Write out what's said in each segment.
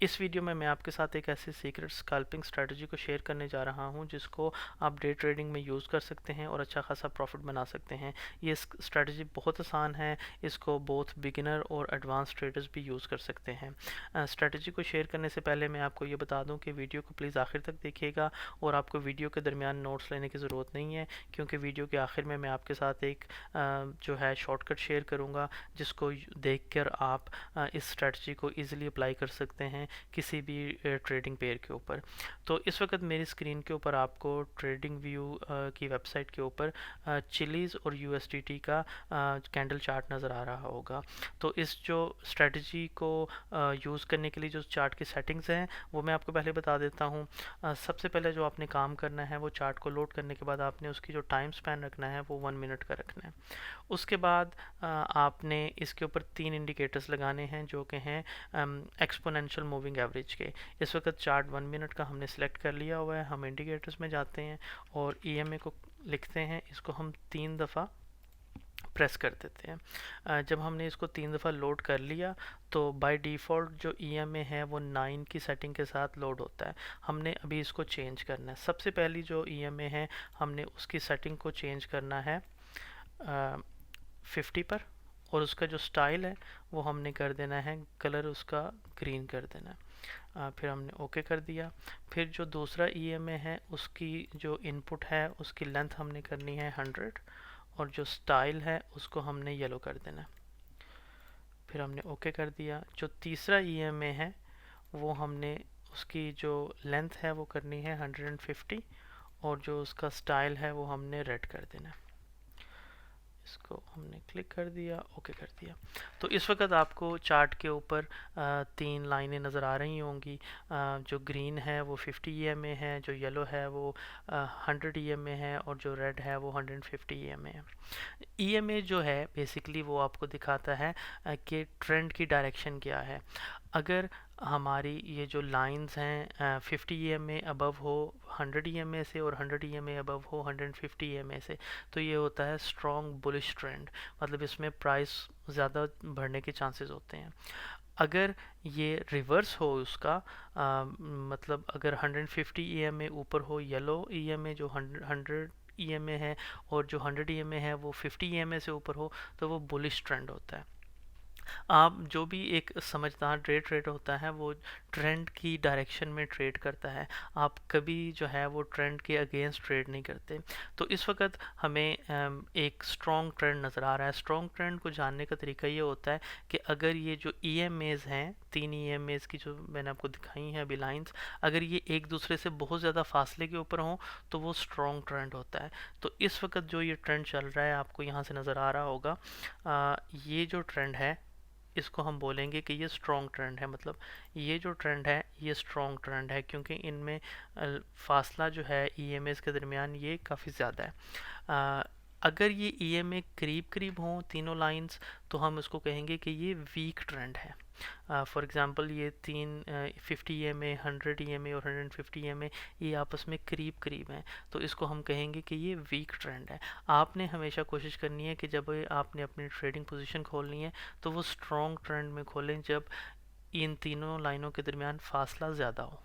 इस वीडियो में मैं आपके साथ एक ऐसी सीक्रेट स्कैल्पिंग स्ट्रेटजी को शेयर करने जा रहा हूं जिसको आप डे ट्रेडिंग में यूज़ कर सकते हैं और अच्छा खासा प्रॉफिट बना सकते हैं। ये स्ट्रेटजी बहुत आसान है, इसको बोथ बिगिनर और एडवांस ट्रेडर्स भी यूज़ कर सकते हैं। स्ट्रेटजी को शेयर करने से पहले मैं आपको ये बता दूं कि वीडियो को प्लीज़ आखिर तक देखिएगा और आपको वीडियो के दरमियान नोट्स लेने की ज़रूरत नहीं है, क्योंकि वीडियो के आखिर में मैं आपके साथ एक जो है शॉर्टकट शेयर करूँगा जिसको देख कर आप इस स्ट्रेटजी को ईज़िली अप्लाई कर सकते हैं किसी भी ट्रेडिंग पेयर के ऊपर। तो इस वक्त मेरी स्क्रीन के ऊपर आपको ट्रेडिंग व्यू की वेबसाइट के ऊपर चिलीज़ और यूएसडीटी का कैंडल चार्ट नज़र आ रहा होगा। तो इस जो स्ट्रेटजी को यूज़ करने के लिए जो चार्ट की सेटिंग्स हैं वो मैं आपको पहले बता देता हूँ। सबसे पहले जो आपने काम करना है वो चार्ट को लोड करने के बाद आपने उसकी जो टाइम स्पैन रखना है वो 1 मिनट का रखना है। उसके बाद आपने इसके ऊपर 3 इंडिकेटर्स लगाने हैं जो कि हैं एक्सपोनेंशियल मूविंग एवरेज के। इस वक्त चार्ट 1 मिनट का हमने सेलेक्ट कर लिया हुआ है। हम इंडिकेटर्स में जाते हैं और ईएमए को लिखते हैं, इसको हम 3 दफ़ा प्रेस कर देते हैं। जब हमने इसको 3 दफ़ा लोड कर लिया तो बाय डिफ़ॉल्ट जो ईएमए है वो 9 की सेटिंग के साथ लोड होता है। हमने अभी इसको चेंज करना है। सबसे पहली जो ईएमए है हमने उसकी सेटिंग को चेंज करना है 50 पर, और उसका जो स्टाइल है वो हमने कर देना है कलर उसका ग्रीन कर देना है। फिर हमने ओके कर दिया। फिर जो दूसरा ईएमए है उसकी जो इनपुट है उसकी लेंथ हमने करनी है 100 और जो स्टाइल है उसको हमने येलो कर देना है। फिर हमने ओके कर दिया। जो तीसरा ईएमए है वो हमने उसकी जो लेंथ है वो करनी है 150 और जो उसका स्टाइल है वो हमने रेड कर देना है। इसको हमने क्लिक कर दिया, ओके कर दिया। तो इस वक्त आपको चार्ट के ऊपर 3 लाइनें नज़र आ रही होंगी। जो ग्रीन है वो 50 ईएमए है, जो येलो है वो 100 ईएमए है और जो रेड है वो 150 ईएमए है। ईएमए जो है बेसिकली वो आपको दिखाता है कि ट्रेंड की डायरेक्शन क्या है। अगर हमारी ये जो लाइंस हैं 50 ईएमए अबव हो 100 ईएमए से और 100 ईएमए अबव हो 150 ईएमए से, तो ये होता है स्ट्रॉन्ग बुलिश ट्रेंड, मतलब इसमें प्राइस ज़्यादा बढ़ने के चांसेस होते हैं। अगर ये रिवर्स हो उसका मतलब अगर 150 ईएमए ऊपर हो येलो ईएमए जो 100 ईएमए है और जो 100 ईएमए है वो 50 ईएमए से ऊपर हो तो वो बुलिश ट्रेंड होता है। आप जो भी एक समझदार ट्रेड होता है वो ट्रेंड की डायरेक्शन में ट्रेड करता है। आप कभी जो है वो ट्रेंड के अगेंस्ट ट्रेड नहीं करते। तो इस वक्त हमें एक स्ट्रॉन्ग ट्रेंड नज़र आ रहा है। स्ट्रॉन्ग ट्रेंड को जानने का तरीका ये होता है कि अगर ये जो ईएमएज हैं 3 ईएमएज की जो मैंने आपको दिखाई हैं अभी लाइंस, अगर ये एक दूसरे से बहुत ज़्यादा फासले के ऊपर हों तो वो स्ट्रॉन्ग ट्रेंड होता है। तो इस वक्त जो ये ट्रेंड चल रहा है आपको यहाँ से नज़र आ रहा होगा, ये जो ट्रेंड है इसको हम बोलेंगे कि ये स्ट्रॉन्ग ट्रेंड है। मतलब ये जो ट्रेंड है ये स्ट्रॉन्ग ट्रेंड है क्योंकि इनमें फासला जो है ईएमएस के दरमियान ये काफ़ी ज़्यादा है। अगर ये ईएमए करीब करीब हों तीनों लाइंस तो हम इसको कहेंगे कि ये वीक ट्रेंड है। फॉर एग्ज़ाम्पल ये 50 ईएमए 100 ईएमए और 150 ईएमए ये आपस में करीब करीब हैं, तो इसको हम कहेंगे कि ये वीक ट्रेंड है। आपने हमेशा कोशिश करनी है कि जब आपने अपनी ट्रेडिंग पोजीशन खोलनी है तो वो स्ट्रॉन्ग ट्रेंड में खोलें जब इन तीनों लाइनों के दरमियान फासला ज़्यादा हो।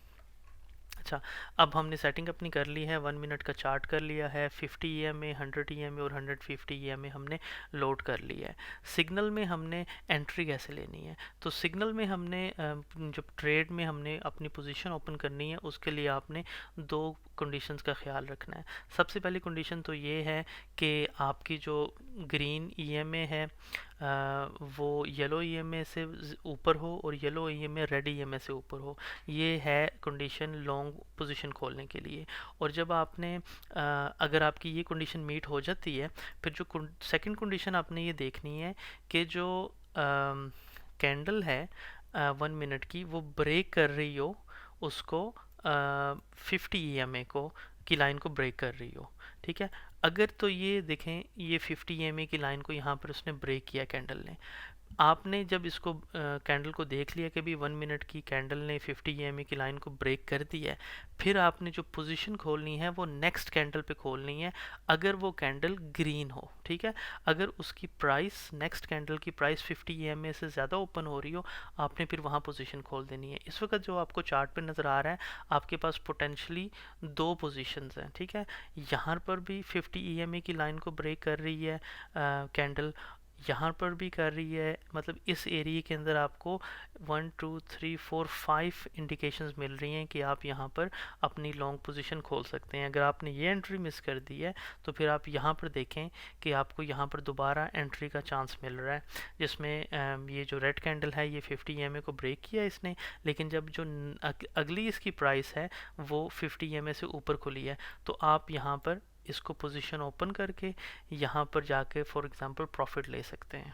अच्छा, अब हमने सेटिंग अपनी कर ली है, 1 मिनट का चार्ट कर लिया है, 50 ईएमए 100 ईएमए और 150 ईएमए हमने लोड कर लिया है। सिग्नल में हमने एंट्री कैसे लेनी है, तो सिग्नल में हमने जब ट्रेड में हमने अपनी पोजीशन ओपन करनी है उसके लिए आपने 2 कंडीशंस का ख्याल रखना है। सबसे पहली कंडीशन तो ये है कि आपकी जो ग्रीन ईएमए है वो येलो ईएमए से ऊपर हो और येलो ईएमए रेड ईएमए से ऊपर हो। ये है कंडीशन लॉन्ग पोजीशन खोलने के लिए। और जब आपने अगर आपकी ये कंडीशन मीट हो जाती है फिर जो सेकंड कंडीशन आपने ये देखनी है कि जो कैंडल है 1 मिनट की वो ब्रेक कर रही हो उसको 50 ईएमए को की लाइन को ब्रेक कर रही हो। ठीक है, अगर तो ये देखें ये 50 ईएमए की लाइन को यहाँ पर उसने ब्रेक किया कैंडल ने, आपने जब इसको कैंडल को देख लिया कि भी 1 मिनट की कैंडल ने 50 ईएमए की लाइन को ब्रेक कर दी है, फिर आपने जो पोजीशन खोलनी है वो नेक्स्ट कैंडल पे खोलनी है, अगर वो कैंडल ग्रीन हो, ठीक है। अगर उसकी प्राइस, नेक्स्ट कैंडल की प्राइस 50 ईएमए से ज़्यादा ओपन हो रही हो, आपने फिर वहाँ पोजीशन खोल देनी है। इस वक्त जो आपको चार्ट पे नज़र आ रहा है, आपके पास पोटेंशली दो पोजीशंस हैं, ठीक है। यहाँ पर भी 50 ईएमए की लाइन को ब्रेक कर रही है कैंडल, यहाँ पर भी कर रही है, मतलब इस एरिया के अंदर आपको 1 2 3 4 5 इंडिकेशंस मिल रही हैं कि आप यहाँ पर अपनी लॉन्ग पोजीशन खोल सकते हैं। अगर आपने ये एंट्री मिस कर दी है तो फिर आप यहाँ पर देखें कि आपको यहाँ पर दोबारा एंट्री का चांस मिल रहा है, जिसमें ये जो रेड कैंडल है ये 50 ईएमए को ब्रेक किया इसने, लेकिन जब जो अगली इसकी प्राइस है वो 50 ईएमए से ऊपर खुली है, तो आप यहाँ पर इसको पोजीशन ओपन करके यहाँ पर जाके फॉर एग्जांपल प्रॉफिट ले सकते हैं।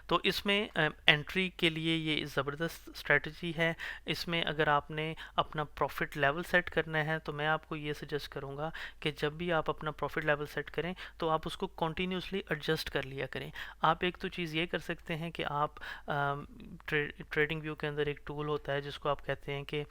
तो इसमें एंट्री के लिए ये ज़बरदस्त स्ट्रेटजी है। इसमें अगर आपने अपना प्रॉफिट लेवल सेट करना है तो मैं आपको ये सजेस्ट करूँगा कि जब भी आप अपना प्रॉफिट लेवल सेट करें तो आप उसको कॉन्टीन्यूसली एडजस्ट कर लिया करें। आप एक तो चीज़ ये कर सकते हैं कि आप ट्रेडिंग व्यू के अंदर एक टूल होता है जिसको आप कहते हैं कि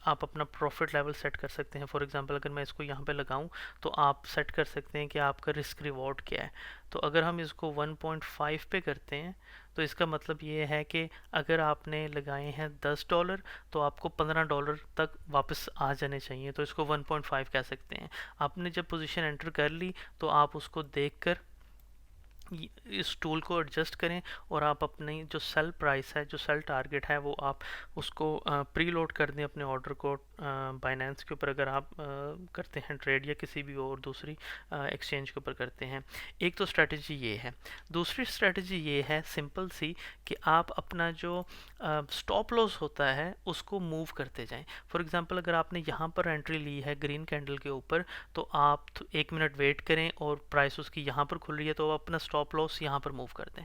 आप अपना प्रॉफिट लेवल सेट कर सकते हैं। फॉर एग्जांपल अगर मैं इसको यहाँ पे लगाऊं तो आप सेट कर सकते हैं कि आपका रिस्क रिवॉर्ड क्या है। तो अगर हम इसको 1.5 पे करते हैं तो इसका मतलब ये है कि अगर आपने लगाए हैं $10 तो आपको $15 तक वापस आ जाने चाहिए, तो इसको 1.5 कह सकते हैं। आपने जब पोजीशन एंटर कर ली तो आप उसको देखकर इस टूल को एडजस्ट करें और आप अपनी जो सेल प्राइस है, जो सेल टारगेट है, वो आप उसको प्री लोड कर दें अपने ऑर्डर को बाइनेंस के ऊपर, अगर आप करते हैं ट्रेड या किसी भी और दूसरी एक्सचेंज के ऊपर करते हैं। एक तो स्ट्रेटजी ये है। दूसरी स्ट्रेटजी ये है सिंपल सी कि आप अपना जो स्टॉप लॉस होता है उसको मूव करते जाएं। फॉर एग्जांपल अगर आपने यहाँ पर एंट्री ली है ग्रीन कैंडल के ऊपर, तो आप 1 मिनट वेट करें और प्राइस उसकी यहाँ पर खुल रही है तो आप अपना स्टॉप लॉस यहाँ पर मूव कर दें,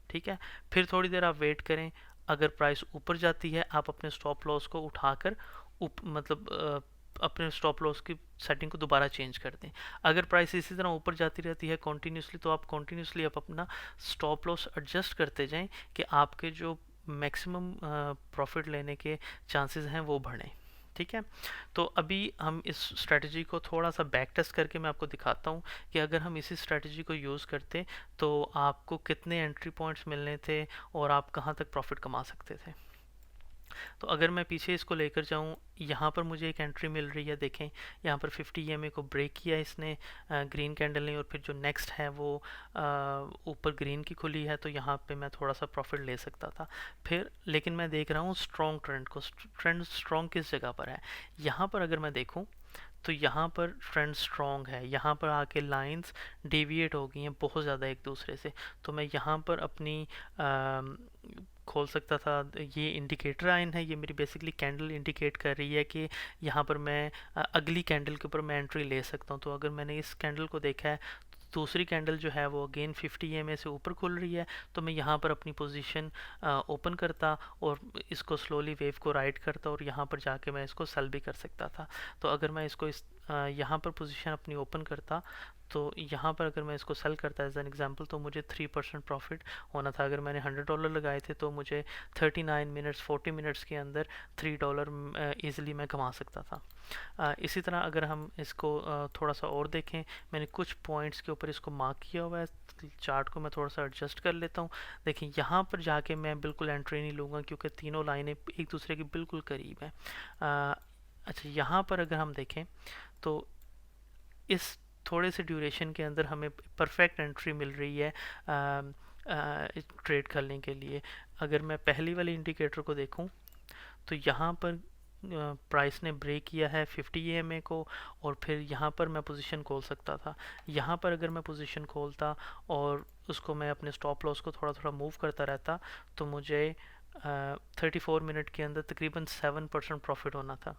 ठीक है। फिर थोड़ी देर आप वेट करें, अगर प्राइस ऊपर जाती है आप अपने स्टॉप लॉस को उठाकर मतलब अपने स्टॉप लॉस की सेटिंग को दोबारा चेंज कर दें। अगर प्राइस इसी तरह ऊपर जाती रहती है कॉन्टीन्यूसली तो आप कॉन्टीन्यूसली अपना स्टॉप लॉस एडजस्ट करते जाएं कि आपके जो मैक्सिमम प्रॉफिट लेने के चांसेस हैं वो बढ़ें, ठीक है। तो अभी हम इस स्ट्रेटजी को थोड़ा सा बैक टेस्ट करके मैं आपको दिखाता हूँ कि अगर हम इसी स्ट्रेटजी को यूज़ करते तो आपको कितने एंट्री पॉइंट्स मिलने थे और आप कहाँ तक प्रॉफिट कमा सकते थे। तो अगर मैं पीछे इसको लेकर जाऊँ, यहाँ पर मुझे एक एंट्री मिल रही है, देखें यहाँ पर 50 ईएमए को ब्रेक किया इसने ग्रीन कैंडल ने, और फिर जो नेक्स्ट है वो ऊपर ग्रीन की खुली है, तो यहाँ पे मैं थोड़ा सा प्रॉफिट ले सकता था। फिर लेकिन मैं देख रहा हूँ स्ट्रॉन्ग ट्रेंड को। ट्रेंड स्ट्रॉन्ग किस जगह पर है? यहाँ पर अगर मैं देखूँ तो यहाँ पर ट्रेंड स्ट्रॉन्ग है, यहाँ पर आके लाइंस डेविएट हो गई हैं बहुत ज़्यादा एक दूसरे से। तो मैं यहाँ पर अपनी खोल सकता था। ये इंडिकेटर लाइन है, ये मेरी बेसिकली कैंडल इंडिकेट कर रही है कि यहाँ पर मैं अगली कैंडल के ऊपर मैं एंट्री ले सकता हूँ। तो अगर मैंने इस कैंडल को देखा है, दूसरी कैंडल जो है वो अगेन 50 ईएमए से ऊपर खुल रही है, तो मैं यहाँ पर अपनी पोजीशन ओपन करता और इसको स्लोली वेव को राइड करता और यहाँ पर जाके मैं इसको सेल भी कर सकता था। तो अगर मैं इसको यहाँ पर पोजीशन अपनी ओपन करता तो यहाँ पर अगर मैं इसको सेल करता एज एन एग्जांपल तो मुझे 3% प्रॉफिट होना था। अगर मैंने $100 लगाए थे तो मुझे 39 मिनट्स 40 मिनट्स के अंदर $3 ईज़िली मैं कमा सकता था। इसी तरह अगर हम इसको थोड़ा सा और देखें, मैंने कुछ पॉइंट्स के ऊपर इसको मार्क किया हुआ है। चार्ट को मैं थोड़ा सा एडजस्ट कर लेता हूँ। देखिए यहाँ पर जाके मैं बिल्कुल एंट्री नहीं लूँगा क्योंकि तीनों लाइनें एक दूसरे के बिल्कुल करीब हैं। अच्छा, यहाँ पर अगर हम देखें तो इस थोड़े से ड्यूरेशन के अंदर हमें परफेक्ट एंट्री मिल रही है ट्रेड करने के लिए। अगर मैं पहली वाली इंडिकेटर को देखूं तो यहाँ पर प्राइस ने ब्रेक किया है 50 ईएमए को और फिर यहाँ पर मैं पोजीशन खोल सकता था। यहाँ पर अगर मैं पोजीशन खोलता और उसको मैं अपने स्टॉप लॉस को थोड़ा थोड़ा मूव करता रहता तो मुझे 34 मिनट के अंदर तकरीबन 7% प्रॉफिट होना था।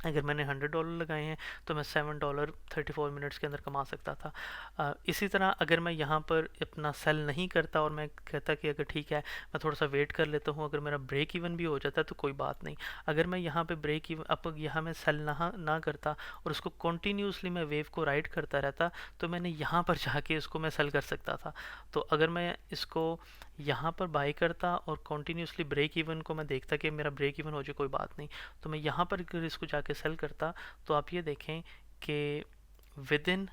अगर मैंने $100 लगाए हैं तो मैं $7 34 मिनट्स के अंदर कमा सकता था। इसी तरह अगर मैं यहाँ पर अपना सेल नहीं करता और मैं कहता कि अगर ठीक है मैं थोड़ा सा वेट कर लेता हूँ, अगर मेरा ब्रेक इवन भी हो जाता है तो कोई बात नहीं। अगर मैं यहाँ पे ब्रेक इवन अब यहाँ मैं सेल ना करता और उसको कंटिन्यूसली मैं वेव को राइड करता रहता, तो मैंने यहाँ पर जाके इसको मैं सेल कर सकता था। तो अगर मैं इसको यहाँ पर बाई करता और कंटिन्यूसली ब्रेक इवन को मैं देखता कि मेरा ब्रेक इवन हो जाए कोई बात नहीं, तो मैं यहाँ पर अगर इसको जाके सेल करता, तो आप ये देखें कि विद इन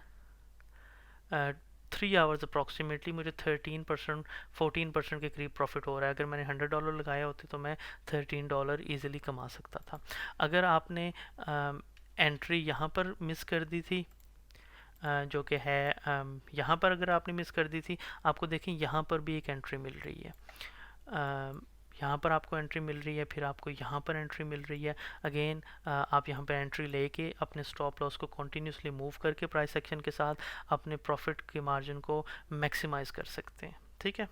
3 आवर्स अप्रॉक्सीमेटली मुझे 13% 14% के करीब प्रॉफिट हो रहा है। अगर मैंने $100 लगाए होते तो मैं $13 ईजिली कमा सकता था। अगर आपने एंट्री यहाँ पर मिस कर दी थी, जो कि है यहाँ पर अगर आपने मिस कर दी थी, आपको देखें यहाँ पर भी एक एंट्री मिल रही है, यहाँ पर आपको एंट्री मिल रही है, फिर आपको यहाँ पर एंट्री मिल रही है। अगेन आप यहाँ पर एंट्री लेके अपने स्टॉप लॉस को कंटिन्यूसली मूव करके प्राइस एक्शन के साथ अपने प्रॉफिट के मार्जिन को मैक्सिमाइज कर सकते हैं। ठीक है,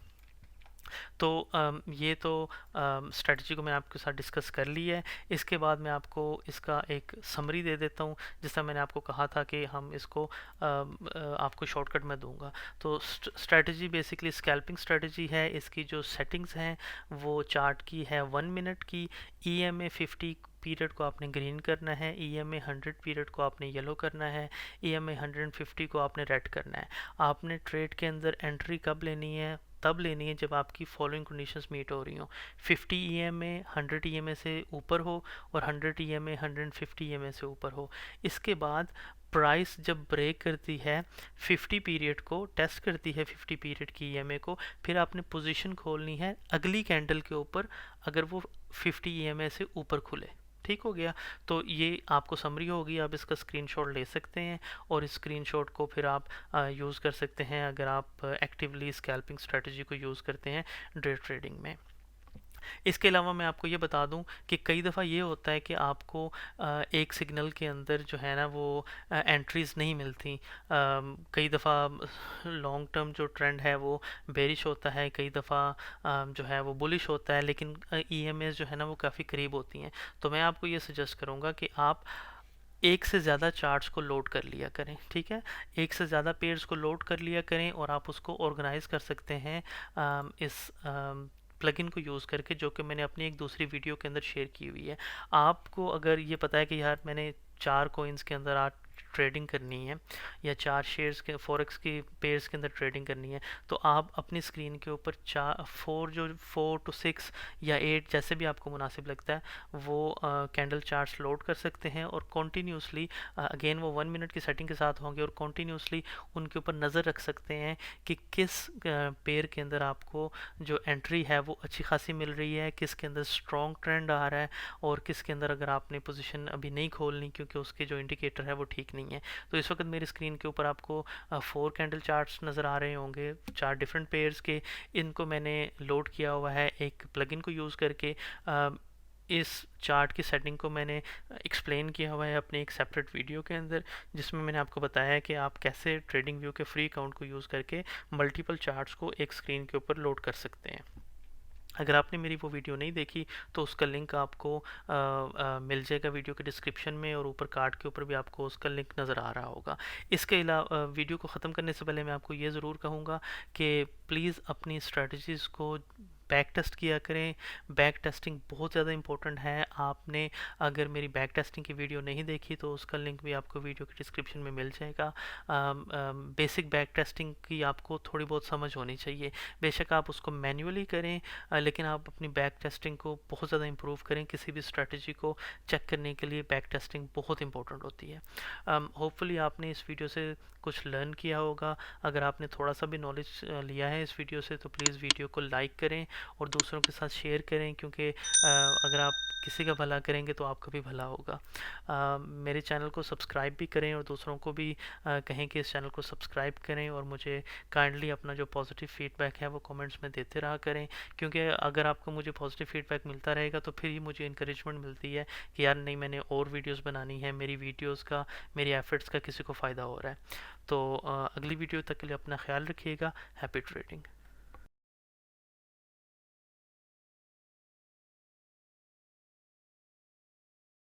तो ये तो स्ट्रेटजी को मैं आपके साथ डिस्कस कर ली है। इसके बाद मैं आपको इसका एक समरी दे देता हूँ, जिस तरह मैंने आपको कहा था कि हम इसको आपको शॉर्टकट में दूंगा। तो स्ट्रेटजी बेसिकली स्कैल्पिंग स्ट्रेटजी है। इसकी जो सेटिंग्स हैं वो चार्ट की है 1 मिनट की। EMA 50 पीरियड को आपने ग्रीन करना है, EMA 100 पीरियड को आपने येलो करना है, EMA 150 को आपने रेड करना है। आपने ट्रेड के अंदर एंट्री कब लेनी है? तब लेनी है जब आपकी फॉलोइंग कंडीशंस मीट हो रही हो। 50 EMA 100 EMA से ऊपर हो और 100 EMA 150 EMA से ऊपर हो। इसके बाद प्राइस जब ब्रेक करती है 50 पीरियड को, टेस्ट करती है 50 पीरियड की EMA को, फिर आपने पोजीशन खोलनी है अगली कैंडल के ऊपर अगर वो 50 EMA से ऊपर खुले। ठीक हो गया। तो ये आपको समरी होगी, आप इसका स्क्रीनशॉट ले सकते हैं और इस स्क्रीनशॉट को फिर आप यूज़ कर सकते हैं अगर आप एक्टिवली स्कैल्पिंग स्ट्रेटजी को यूज़ करते हैं डे ट्रेडिंग में। इसके अलावा मैं आपको ये बता दूं कि कई दफ़ा ये होता है कि आपको एक सिग्नल के अंदर जो है ना वो एंट्रीज़ नहीं मिलती। कई दफ़ा लॉन्ग टर्म जो ट्रेंड है वो बेरिश होता है, कई दफ़ा जो है वो बुलिश होता है, लेकिन EMAs जो है ना वो काफ़ी करीब होती हैं। तो मैं आपको ये सजेस्ट करूँगा कि आप एक से ज़्यादा चार्ट्स को लोड कर लिया करें। ठीक है, एक से ज़्यादा पेयर्स को लोड कर लिया करें और आप उसको ऑर्गेनाइज कर सकते हैं इस प्लगइन को यूज़ करके, जो कि मैंने अपनी एक दूसरी वीडियो के अंदर शेयर की हुई है। आपको अगर ये पता है कि यार मैंने 4 कोइंस के अंदर आज ट्रेडिंग करनी है या 4 शेयर्स के फॉरेक्स की पेयर्स के अंदर ट्रेडिंग करनी है, तो आप अपनी स्क्रीन के ऊपर 4 to 6 या 8 जैसे भी आपको मुनासिब लगता है वो कैंडल चार्ट्स लोड कर सकते हैं और कॉन्टीन्यूसली अगेन वो 1 मिनट की सेटिंग के साथ होंगे और कॉन्टीन्यूसली उनके ऊपर नज़र रख सकते हैं कि किस पेयर के अंदर आपको जो एंट्री है वो अच्छी खासी मिल रही है, किसके अंदर स्ट्रॉन्ग ट्रेंड आ रहा है और किसके अंदर अगर आपने पोजीशन अभी नहीं खोलनी क्योंकि उसके जो इंडिकेटर है वो ठीक नहीं है। तो इस वक्त मेरी स्क्रीन के ऊपर आपको 4 कैंडल चार्ट्स नज़र आ रहे होंगे, 4 डिफरेंट पेयर्स के। इनको मैंने लोड किया हुआ है एक प्लगइन को यूज़ करके। इस चार्ट की सेटिंग को मैंने एक्सप्लेन किया हुआ है अपने एक सेपरेट वीडियो के अंदर, जिसमें मैंने आपको बताया है कि आप कैसे ट्रेडिंग व्यू के फ्री अकाउंट को यूज़ करके मल्टीपल चार्ट्स को एक स्क्रीन के ऊपर लोड कर सकते हैं। अगर आपने मेरी वो वीडियो नहीं देखी तो उसका लिंक आपको मिल जाएगा वीडियो के डिस्क्रिप्शन में और ऊपर कार्ड के ऊपर भी आपको उसका लिंक नज़र आ रहा होगा। इसके अलावा वीडियो को ख़त्म करने से पहले मैं आपको ये ज़रूर कहूँगा कि प्लीज़ अपनी स्ट्रेटजीज़ को बैक टेस्ट किया करें। बैक टेस्टिंग बहुत ज़्यादा इंपॉर्टेंट है। आपने अगर मेरी बैक टेस्टिंग की वीडियो नहीं देखी तो उसका लिंक भी आपको वीडियो के डिस्क्रिप्शन में मिल जाएगा। बेसिक बैक टेस्टिंग की आपको थोड़ी बहुत समझ होनी चाहिए। बेशक आप उसको मैन्युअली करें, लेकिन आप अपनी बैक टेस्टिंग को बहुत ज़्यादा इंप्रूव करें। किसी भी स्ट्रेटजी को चेक करने के लिए बैक टेस्टिंग बहुत इंपॉर्टेंट होती है। होपफुली आपने इस वीडियो से कुछ लर्न किया होगा। अगर आपने थोड़ा सा भी नॉलेज लिया है इस वीडियो से तो प्लीज़ वीडियो को लाइक करें और दूसरों के साथ शेयर करें, क्योंकि अगर आप किसी का भला करेंगे तो आपका भी भला होगा। मेरे चैनल को सब्सक्राइब भी करें और दूसरों को भी कहें कि इस चैनल को सब्सक्राइब करें और मुझे काइंडली अपना जो पॉजिटिव फीडबैक है वो कमेंट्स में देते रहा करें, क्योंकि अगर आपको मुझे पॉजिटिव फीडबैक मिलता रहेगा तो फिर ही मुझे इंकरेजमेंट मिलती है कि यार नहीं, मैंने और वीडियोज़ बनानी है, मेरी वीडियोज़ का, मेरी एफर्ट्स का किसी को फ़ायदा हो रहा है। तो अगली वीडियो तक के लिए अपना ख्याल रखिएगा। Happy trading.